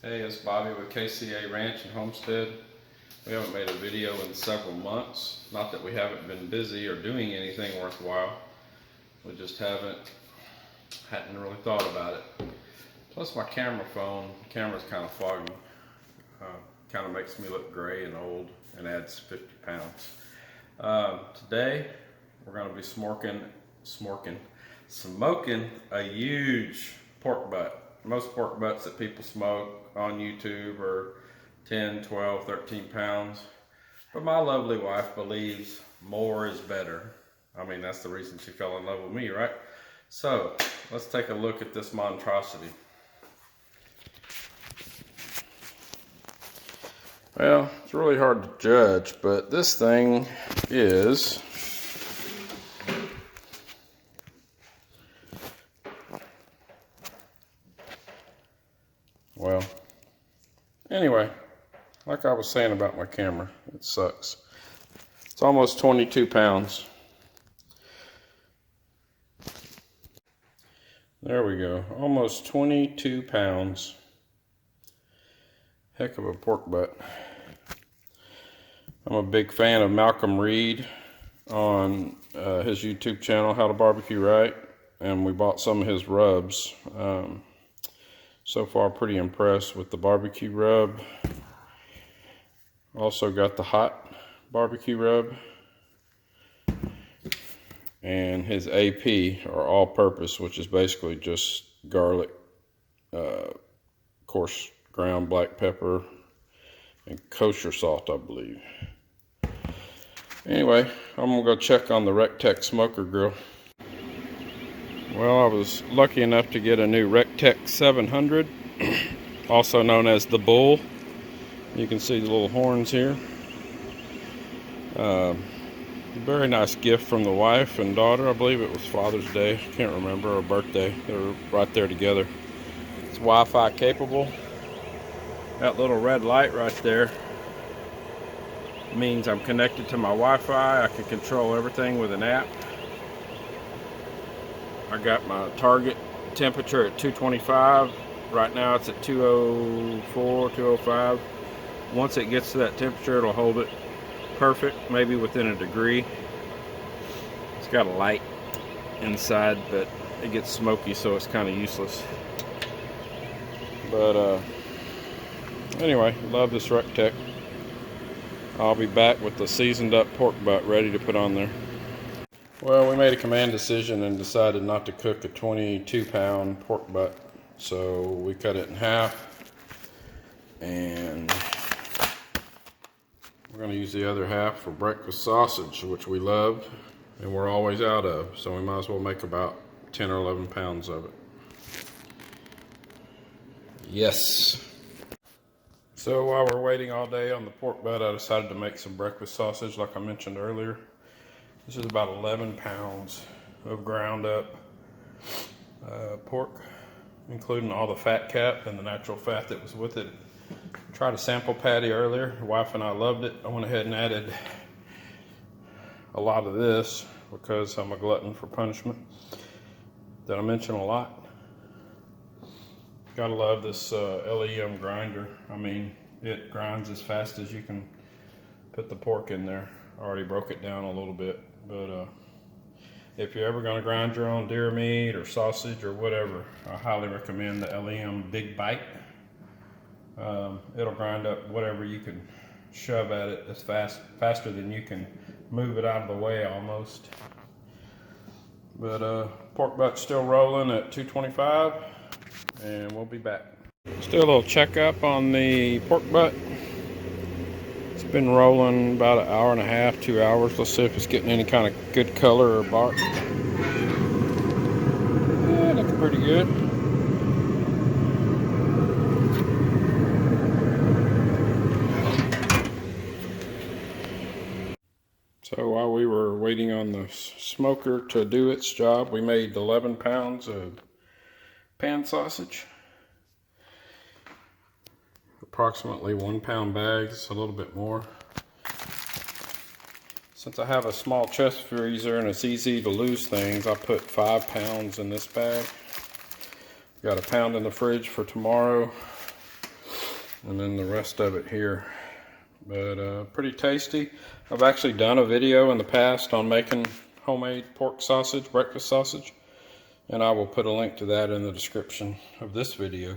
Hey, it's Bobby with KCA Ranch and Homestead. We haven't made a video in several months. Not that we haven't been busy or doing anything worthwhile. We just hadn't really thought about it. Plus my camera's kind of foggy. Kind of makes me look gray and old and adds 50 pounds. Today we're going to be smoking a huge pork butt. Most pork butts that people smoke on YouTube are 10, 12, 13 pounds. But my lovely wife believes more is better. I mean, that's the reason she fell in love with me, right? So, let's take a look at this monstrosity. Well, it's really hard to judge, but this thing is... Well, anyway, like I was saying about my camera, it sucks. It's almost 22 pounds. There we go, almost 22 pounds. Heck of a pork butt. I'm a big fan of Malcolm Reed on his YouTube channel, How to Barbecue Right, and we bought some of his rubs. So far, pretty impressed with the barbecue rub. Also got the hot barbecue rub. And his AP, or all-purpose, which is basically just garlic, coarse ground black pepper, and kosher salt, I believe. Anyway, I'm gonna go check on the Recteq smoker grill. Well, I was lucky enough to get a new Recteq 700, also known as the Bull. You can see the little horns here. Very nice gift from the wife and daughter. I believe it was Father's Day. Can't remember, or birthday. They were right there together. It's Wi-Fi capable. That little red light right there means I'm connected to my Wi-Fi. I can control everything with an app. I got my target temperature at 225. Right now it's at 204, 205. Once it gets to that temperature, it'll hold it perfect, maybe within a degree. It's got a light inside, but it gets smoky, so it's kind of useless. But anyway, love this Recteq. I'll be back with the seasoned up pork butt ready to put on there. Well, we made a command decision and decided not to cook a 22-pound pork butt. So we cut it in half, and we're going to use the other half for breakfast sausage, which we love and we're always out of. So we might as well make about 10 or 11 pounds of it. Yes. So while we're waiting all day on the pork butt, I decided to make some breakfast sausage like I mentioned earlier. This is about 11 pounds of ground up pork, including all the fat cap and the natural fat that was with it. Tried a sample patty earlier. The wife and I loved it. I went ahead and added a lot of this because I'm a glutton for punishment that I mention a lot. Gotta love this LEM grinder. I mean, it grinds as fast as you can put the pork in there. I already broke it down a little bit, but if you're ever going to grind your own deer meat or sausage or whatever, I highly recommend the LEM Big Bite. It'll grind up whatever you can shove at it as faster than you can move it out of the way almost. But pork butt's still rolling at 225, and we'll be back. Still a little checkup on the pork butt. Been rolling about an hour and a half, 2 hours. Let's see if it's getting any kind of good color or bark. Yeah, looking pretty good. So while we were waiting on the smoker to do its job, we made 11 pounds of pan sausage. Approximately 1 pound bags, a little bit more. Since I have a small chest freezer and it's easy to lose things, I put 5 pounds in this bag. Got a pound in the fridge for tomorrow. and then the rest of it here. But pretty tasty. I've actually done a video in the past on making homemade pork sausage, breakfast sausage, and I will put a link to that in the description of this video.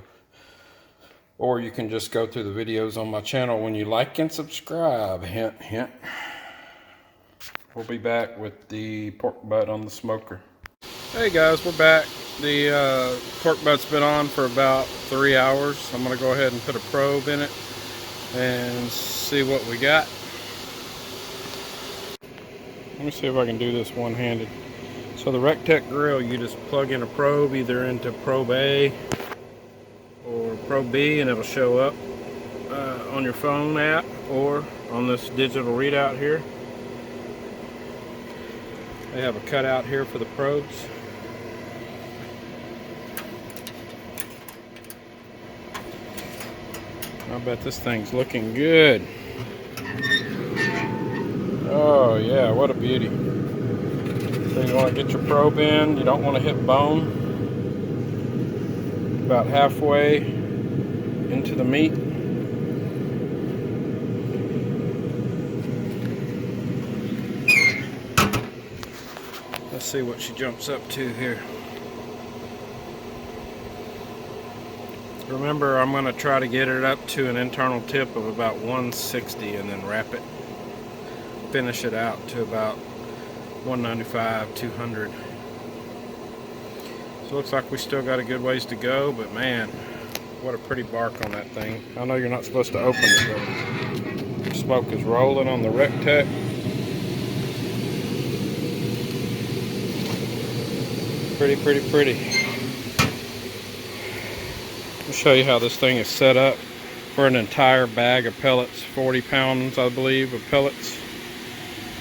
Or you can just go through the videos on my channel when you like and subscribe. Hint, hint. We'll be back with the pork butt on the smoker. Hey guys, we're back. The pork butt's been on for about 3 hours. I'm gonna go ahead and put a probe in it and see what we got. Let me see if I can do this one-handed. So the Recteq grill, you just plug in a probe either into probe A or probe B, and it'll show up on your phone app or on this digital readout here. They have a cutout here for the probes. I bet this thing's looking good. Oh yeah, what a beauty. So you want to get your probe in, you don't want to hit bone. About halfway into the meat. Let's see what she jumps up to here. Remember, I'm going to try to get it up to an internal tip of about 160 and then wrap it. Finish it out to about 195, 200. So it looks like we still got a good ways to go, but man, what a pretty bark on that thing. I know you're not supposed to open it, but smoke is rolling on the Recteq. Pretty, pretty, pretty. I'll show you how this thing is set up for an entire bag of pellets, 40 pounds, I believe, of pellets.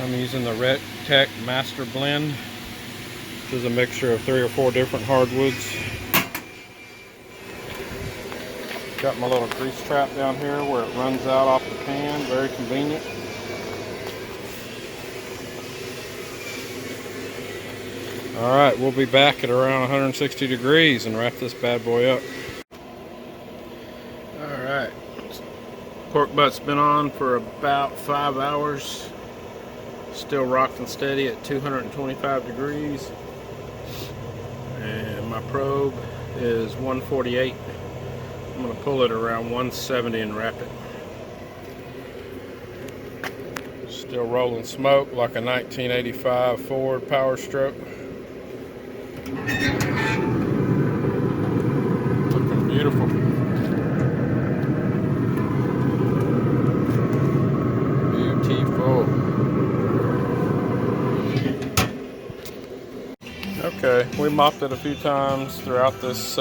I'm using the Recteq Master Blend, which is a mixture of 3 or 4 different hardwoods. Got my little grease trap down here where it runs out off the pan, very convenient. Alright, we'll be back at around 160 degrees and wrap this bad boy up. Alright, pork butt's been on for about 5 hours. Still rocking steady at 225 degrees. And my probe is 148. I'm going to pull it around 170 and wrap it. Still rolling smoke like a 1985 Ford Power Stroke. Looking beautiful. Beautiful. Okay, we mopped it a few times throughout this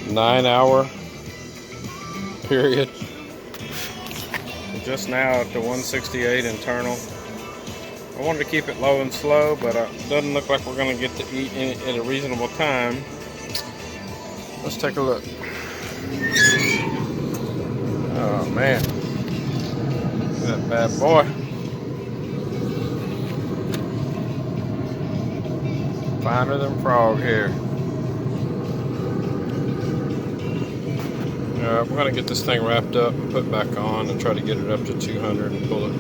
9-hour period. Just now at the 168 internal. I wanted to keep it low and slow, but it doesn't look like we're going to get to eat at a reasonable time. Let's take a look. Oh man, look at that bad boy. Finer than frog hair. We're going to get this thing wrapped up and put back on and try to get it up to 200 and pull it.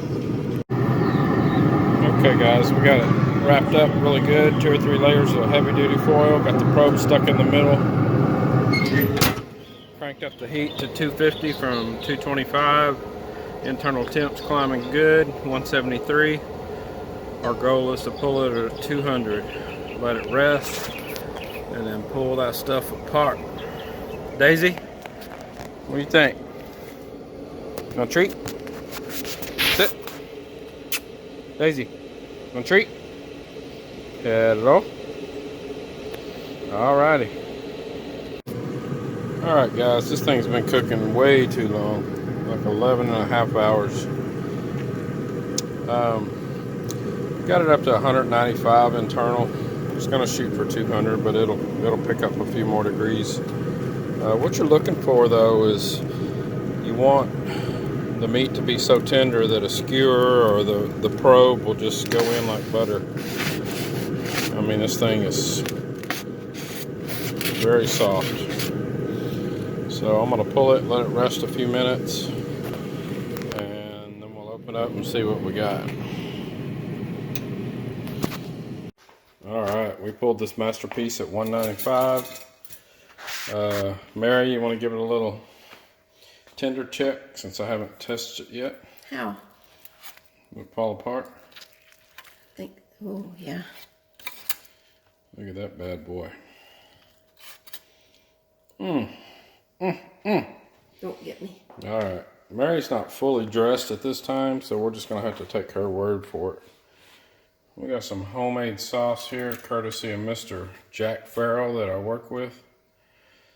Okay guys, we got it wrapped up really good. 2 or 3 layers of heavy duty foil. Got the probe stuck in the middle. Cranked up the heat to 250 from 225. Internal temps climbing good, 173. Our goal is to pull it at 200. Let it rest and then pull that stuff apart. Daisy, what do you think? Want a treat? Sit. Daisy, want a treat? Hello. Alrighty. Alright guys, this thing's been cooking way too long. Like 11 and a half hours. Got it up to 195 internal. It's going to shoot for 200, but it'll pick up a few more degrees. What you're looking for though is you want the meat to be so tender that a skewer or the probe will just go in like butter. I mean, this thing is very soft. So I'm gonna pull it, let it rest a few minutes, and then we'll open up and see what we got. All right, we pulled this masterpiece at $1.95. Mary, you want to give it a little tender check since I haven't tested it yet? How? Will it fall apart? Oh, yeah. Look at that bad boy. Don't get me. All right. Mary's not fully dressed at this time, so we're just going to have to take her word for it. We got some homemade sauce here, courtesy of Mr. Jack Farrell that I work with.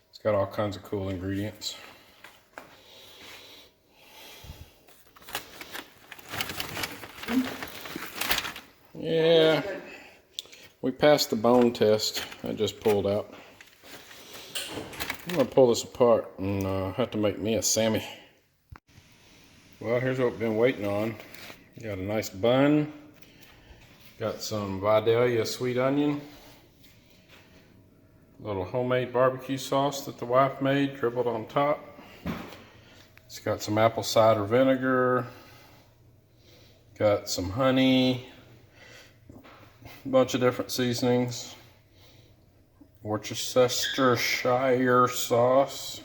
It's got all kinds of cool ingredients. Yeah, we passed the bone test. I just pulled out. I'm gonna pull this apart and have to make me a Sammy. Well, here's what we've been waiting on. Got a nice bun. Got some Vidalia sweet onion. A little homemade barbecue sauce that the wife made, dribbled on top. It's got some apple cider vinegar. Got some honey. A bunch of different seasonings. Worcestershire sauce.